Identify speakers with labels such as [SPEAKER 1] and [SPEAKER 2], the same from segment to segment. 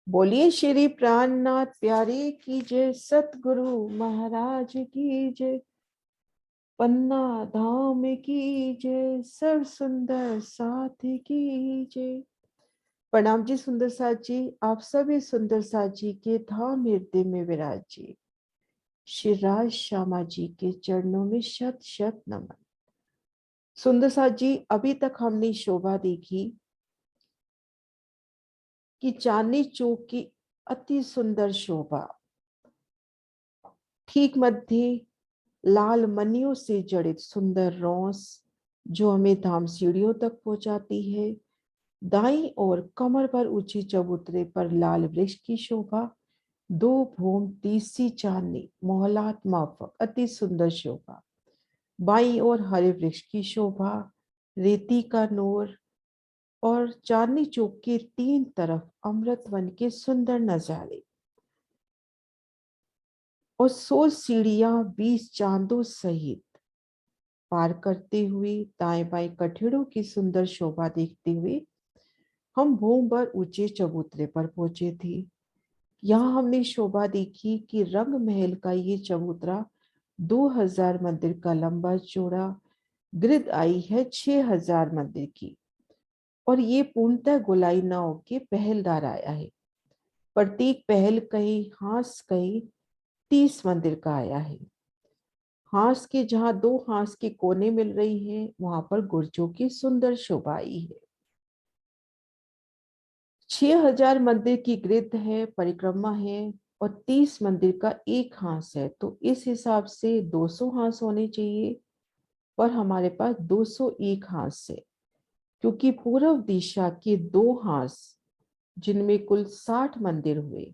[SPEAKER 1] बोलिए श्री प्राणनाथ प्यारे की जय, सतगुरु महाराज की जय, पन्ना धाम की जय, सर्व सुंदर साथ की जय। प्रणाम जी सुंदर साथ जी, आप सभी सुंदर साथ जी के धाम हृदय में विराजिए। श्री राज श्यामा जी के चरणों में शत शत नमन। सुंदर साथ जी, अभी तक हमने शोभा देखी कि चांदनी चौक की अति सुंदर शोभा, ठीक मध्य लाल मनियों से जड़ित सुंदर रोस जो हमें धाम सीढ़ियों तक पहुंचाती है। दाईं ओर कमर पर ऊंची चबूतरे पर लाल वृक्ष की शोभा, दो भूम तीसरी चांदनी मोहलात माफक अति सुंदर शोभा। बाईं ओर हरे वृक्ष की शोभा, रेती का नूर और चांदनी चौक के तीन तरफ अमृत वन के सुंदर नजारे और 100 सीढ़ियां 20 चांदों सहित पार करते हुए दाएं बाएं कठिड़ों की सुंदर शोभा देखते हुए हम भूम पर ऊंचे चबूतरे पर पहुंचे थे। यहाँ हमने शोभा देखी कि रंग महल का ये चबूतरा 2000 मंदिर का लंबा चौड़ा, गिरद आई है 6000 मंदिर की, और ये पूर्णतः गोलाई नाव के पहलदार आया है। प्रत्येक पहल कहीं हांस कहीं 30 मंदिर का आया है। हांस के जहां दो हांस के कोने मिल रही हैं, वहां पर गुर्जों की सुंदर शोभा आई है। 6000 मंदिर की गिरद है, परिक्रमा है, और 30 मंदिर का एक हांस है, तो इस हिसाब से 200 हांस होने चाहिए, पर हमारे पास 201 हांस है, क्योंकि पूर्व दिशा के दो हांस जिनमें कुल 60 मंदिर हुए,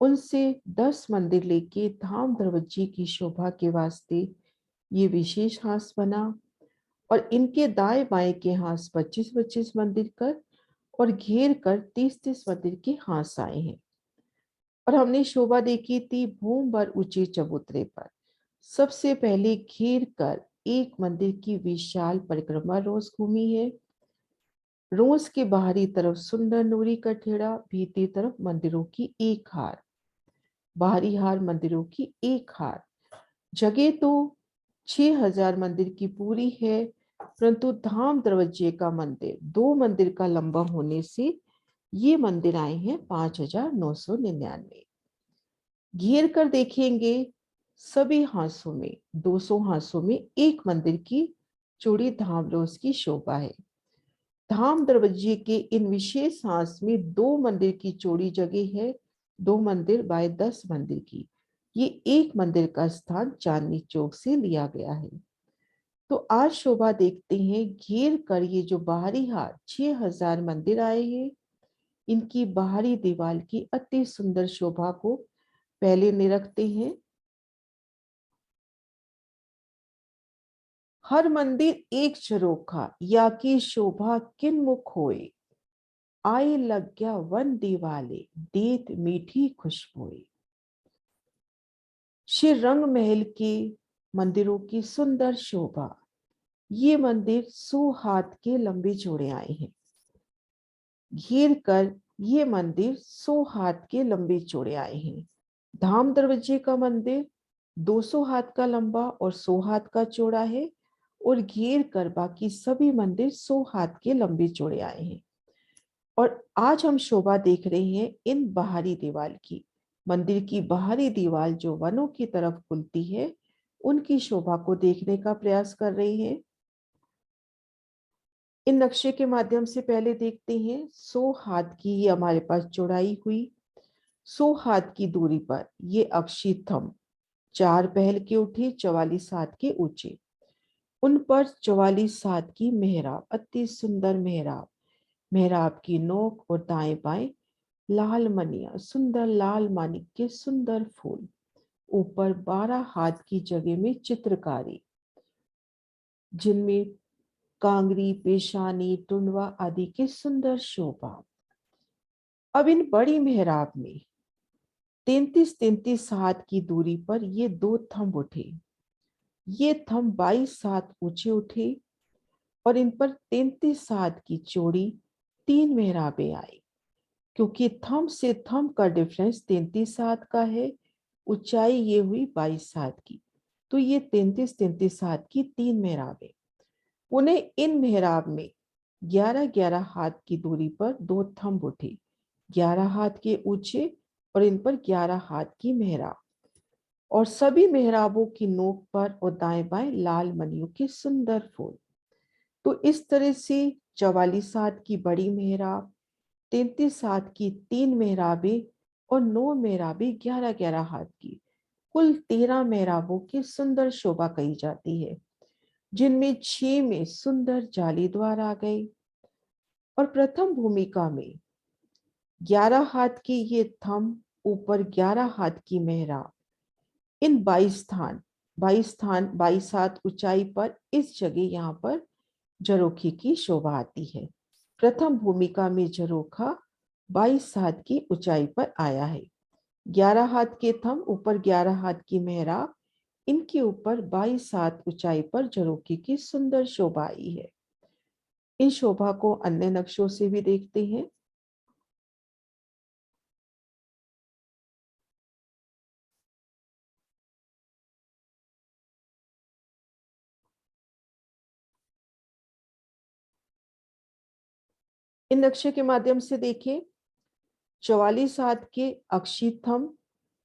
[SPEAKER 1] उनसे 10 मंदिर लेके धाम दरवाजे की शोभा के वास्ते ये विशेष हांस बना, और इनके दाएं बाएं के हांस 25-25 मंदिर कर और घेर कर 30-30 मंदिर के हांस आए हैं। और हमने शोभा देखी थी भूम भर ऊंचे चबूतरे पर। सबसे पहले घेर कर एक मंदिर की विशाल परिक्रमा रोज घूमी है। रोज के बाहरी तरफ सुंदर नूरी का ठेड़ा, भीतरी तरफ मंदिरों की एक हार, बाहरी हार मंदिरों की एक हार। जगह तो 6000 मंदिर की पूरी है, परंतु धाम दरवाजे का मंदिर 2 मंदिर का लंबा होने से ये मंदिर आए हैं 5999। घेर कर देखेंगे सभी हांसों में, 200 हांसों में एक मंदिर की चौड़ी धाम रोज की शोभा है। धाम दरवाजे के इन विशेष हांस में 2 मंदिर की चौड़ी जगह है, 2 मंदिर बाय 10 मंदिर की। ये एक मंदिर का स्थान चांदनी चौक से लिया गया है। तो आज शोभा देखते हैं घेर कर ये जो बाहरी हार 6000 मंदिर आए हैं, इनकी बाहरी दीवार की अति सुंदर शोभा को पहले निरखते हैं। हर मंदिर एक झरोखा या की शोभा किन मुख होए, आए लग गया वन दीवाले देत मीठी खुशबुए। श्री रंग महल के मंदिरों की सुंदर शोभा, ये मंदिर 100 हाथ के लंबे चौड़े आए हैं। घेर कर ये मंदिर 100 हाथ के लंबे चौड़े आए हैं। धाम दरवाजे का मंदिर 200 हाथ का लंबा और 100 हाथ का चौड़ा है, और घेर कर बाकी सभी मंदिर 100 हाथ के लंबे चौड़े आए हैं। और आज हम शोभा देख रहे हैं इन बाहरी दीवार की। मंदिर की बाहरी दीवार जो वनों की तरफ खुलती है, उनकी शोभा को देखने का प्रयास कर रहे हैं। इन नक्शे के माध्यम से पहले देखते हैं 100 हाथ की ये हमारे पास चौड़ाई हुई। 100 हाथ की दूरी पर ये अक्षी थंब 4 पहल के उठे 44 हाथ के ऊंचे, उन पर 44 हाथ की मेहराब, अति सुंदर मेहराब। मेहराब की नोक और दाएं बाएं लाल मनिया, सुंदर लाल मानिक के सुंदर फूल। ऊपर 12 हाथ की जगह में चित्रकारी, जिनमें कांगरी, पेशानी, टुंडवा आदि के सुंदर शोभा। अब इन बड़ी मेहराब में 33-33 हाथ की दूरी पर ये दो थंब उठे। ये थंब 22 हाथ ऊंचे उठे, और इन पर 33 हाथ की चौड़ी 3 मेहराबें आई। क्योंकि थंब से थंब का डिफरेंस 33 हाथ का है, ऊंचाई ये हुई 22 हाथ की, तो ये 33 हाथ की 3 मेहराबें। उन्हें इन मेहराब में 11 हाथ की दूरी पर 2 थंब उठे, 11 हाथ के ऊंचे, और इन पर 11 हाथ की मेहराब, और सभी मेहराबों की नोक पर और दाएं बाएं लाल मणियों के सुंदर फूल। तो इस तरह से 44 हाथ की बड़ी मेहराब, 33 हाथ की 3 मेहराबें और 9 मेहराबें 11 हाथ की, कुल 13 मेहराबों की सुंदर शोभा कही जाती है, जिनमें 6 में सुंदर जाली द्वार आ गए। और प्रथम भूमिका में 11 हाथ की ये थंब, ऊपर 11 हाथ की मेहराब, इन 22 हाथ ऊंचाई पर इस जगह यहाँ पर झरोखे की शोभा आती है। प्रथम भूमिका में झरोखा 22 हाथ की ऊंचाई पर आया है। 11 हाथ के थंब, ऊपर 11 हाथ की मेहराब, इनके ऊपर 22 हाथ ऊंचाई पर झरोखे की सुंदर शोभा आई है। इन शोभा को अन्य नक्शों से भी देखते हैं। इन नक्शे के माध्यम से देखें, 44 हाथ के अक्षी थंब,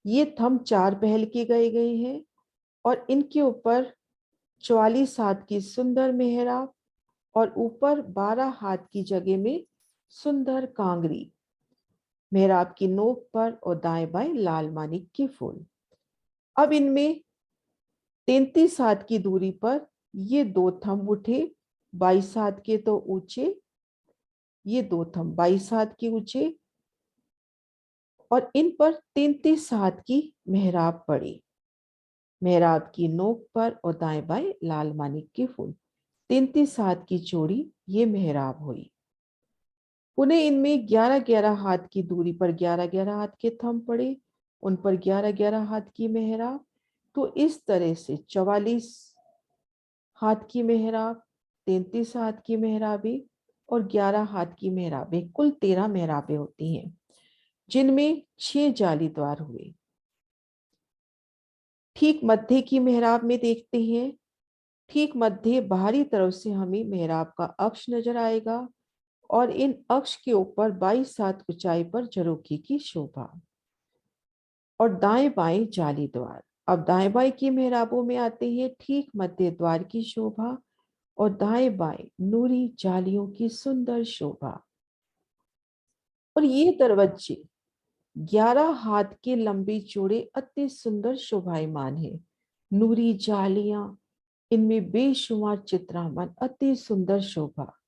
[SPEAKER 1] ये थंब 4 पहल के गए हैं, और इनके ऊपर 44 हाथ की सुंदर मेहराब, और ऊपर 12 हाथ की जगह में सुंदर कांगरी, मेहराब की नोक पर और दाएं बाएं लाल मानिक के फूल। अब इनमें 33 हाथ की दूरी पर ये 2 थंब उठे, 22 हाथ के तो ऊंचे, ये 2 थंब 22 हाथ के ऊंचे, और इन पर 33 हाथ की मेहराब पड़ी, मेहराब की नोक पर और दाएं बाएं लाल मानिक के फूल। 33 हाथ की चौड़ी ये मेहराब हुई। उन्हें इनमें 11 हाथ की दूरी पर 11 हाथ के थंब पड़े, उन पर 11 हाथ की मेहराब। तो इस तरह से 44 हाथ की मेहराब, 33 हाथ की मेहराबें और 11 हाथ की मेहराबें, कुल 13 मेहराबें होती हैं, जिनमें 6 जाली द्वार हुए। ठीक मध्य की मेहराब में देखते हैं, ठीक मध्य बाहरी तरफ से हमें मेहराब का अक्ष नजर आएगा, और इन अक्ष के ऊपर 22 हाथ ऊंचाई पर झरोखे की शोभा, और दाएं बाएं जाली द्वार। अब दाएं बाएं की मेहराबों में आते हैं, ठीक मध्य द्वार की शोभा और दाएं बाएं नूरी जालियों की सुंदर शोभा। और ये दरवाजे 11 हाथ के लंबे चौड़े अति सुंदर शोभायमान है। नूरी जालियां, इनमें बेशुमार चित्रामन, अति सुंदर शोभा।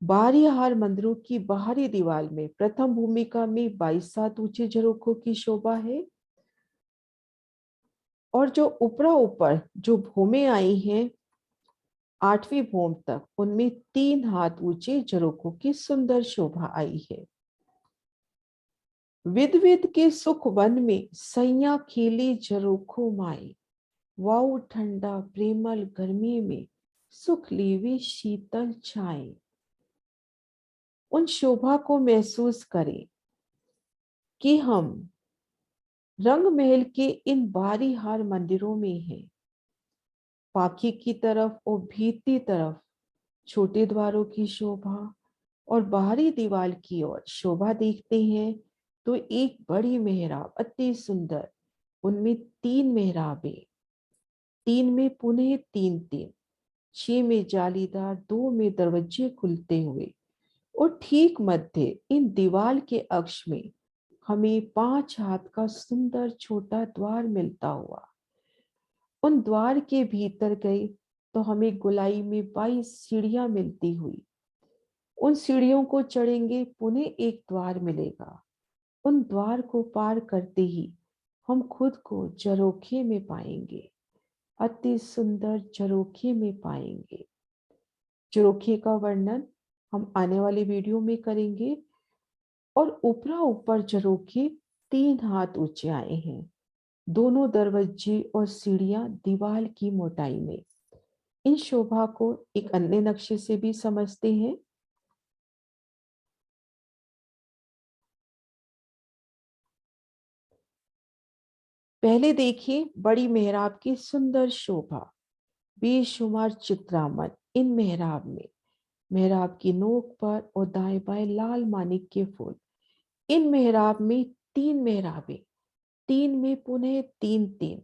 [SPEAKER 1] बाहरी हार मंदिरों की बाहरी दीवार में प्रथम भूमिका में 22 हाथ ऊंचे झरोखों की शोभा है, और जो ऊपरा ऊपर जो भूमें आई हैं 8वीं भूम तक, उनमें 3 हाथ ऊंचे झरोखों की सुंदर शोभा आई है। विध विध के सुख वन में सैया खेली झरोखों माई, वाऊ ठंडा प्रेमल गर्मी में सुख लीवी शीतल छाए। उन शोभा को महसूस करें कि हम रंग महल के इन बारी हार मंदिरों में हैं। पाखी की तरफ और भीतरी तरफ छोटे द्वारों की शोभा, और बाहरी दीवार की ओर शोभा देखते हैं तो एक बड़ी मेहराब अति सुंदर, उनमें 3 मेहराबें, 3 में पुनः 3 3, 6 में जालीदार, 2 में दरवाजे खुलते हुए, और ठीक मध्य इन दीवार के अक्ष में हमें 5 हाथ का सुंदर छोटा द्वार मिलता हुआ। उन द्वार के भीतर गए तो हमें गोलाई में 22 सीढ़ियां मिलती हुई। उन सीढ़ियों को चढ़ेंगे, पुनः एक द्वार मिलेगा। उन द्वार को पार करते ही हम खुद को झरोखे में पाएंगे, अति सुंदर झरोखे में पाएंगे। झरोखे का वर्णन हम आने वाली वीडियो में करेंगे। और ऊपरा ऊपर झरोखे 3 हाथ ऊंचे आए हैं, दोनों दरवाजे और सीढ़ियां दीवार की मोटाई में। इन शोभा को एक अन्य नक्शे से भी समझते हैं। पहले देखिए बड़ी मेहराब की सुंदर शोभा, बेशुमार चित्रामन इन मेहराब में, मेहराब की नोक पर और दाएं बाएं लाल मानिक के फूल। इन मेहराब में तीन मेहराबें, तीन में पुनः तीन तीन,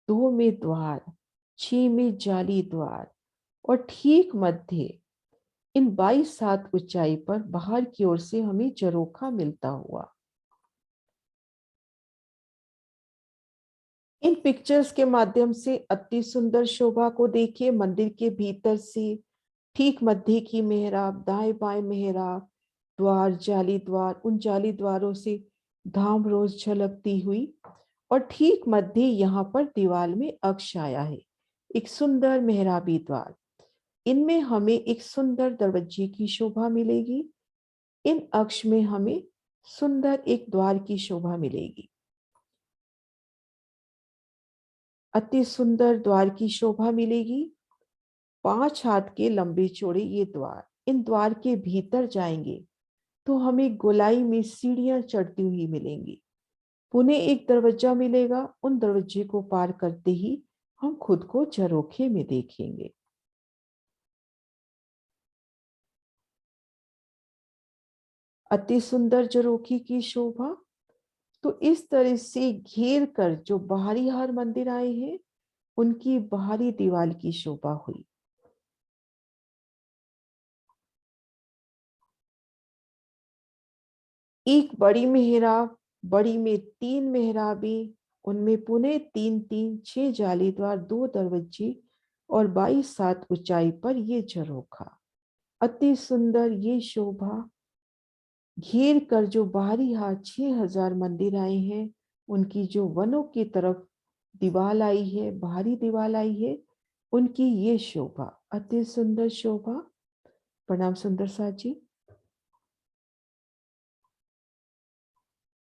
[SPEAKER 1] दो में द्वार, 6 में जाली द्वार, और ठीक मध्य इन 22 हाथ ऊंचाई पर बाहर की ओर से हमें झरोखा मिलता हुआ। इन पिक्चर्स के माध्यम से अति सुंदर शोभा को देखिए। मंदिर के भीतर से ठीक मध्य की मेहराब, दाएं बाएं मेहराब, द्वार, जाली द्वार, उन जाली द्वारों से धाम रोज झलकती हुई, और ठीक मध्य यहाँ पर दीवार में अक्ष आया है, एक सुंदर मेहराबी द्वार। इनमें हमें एक सुंदर दरवाजे की शोभा मिलेगी, इन अक्ष में हमें सुंदर एक द्वार की शोभा मिलेगी। अति सुंदर द्वार की शोभा मिलेगी। 5 हाथ के लंबे चौड़े ये द्वार, इन द्वार के भीतर जाएंगे तो हमें गोलाई में सीढ़ियां चढ़ती हुई मिलेंगी। पुनः एक दरवाजा मिलेगा, उन दरवाजे को पार करते ही हम खुद को झरोखे में देखेंगे। अति सुंदर झरोखे की शोभा। तो इस तरह से घेर कर जो बाहरी हार मंदिर आए हैं, उनकी बाहरी दीवार की शोभा हुई। एक बड़ी मेहराब, बड़ी में 3 मेहराबें, उनमें पुनः तीन तीन, 6 जाली द्वार, 2 दरवाजे और 22 हाथ ऊंचाई पर ये झरोखा। अति सुंदर ये शोभा। घेर कर जो बाहरी हाथ 6000 मंदिर आए हैं, उनकी जो वनों की तरफ दीवाल आई है, बाहरी दीवाल आई है, उनकी ये शोभा, अति सुंदर शोभा। प्रणाम सुंदर साथ जी।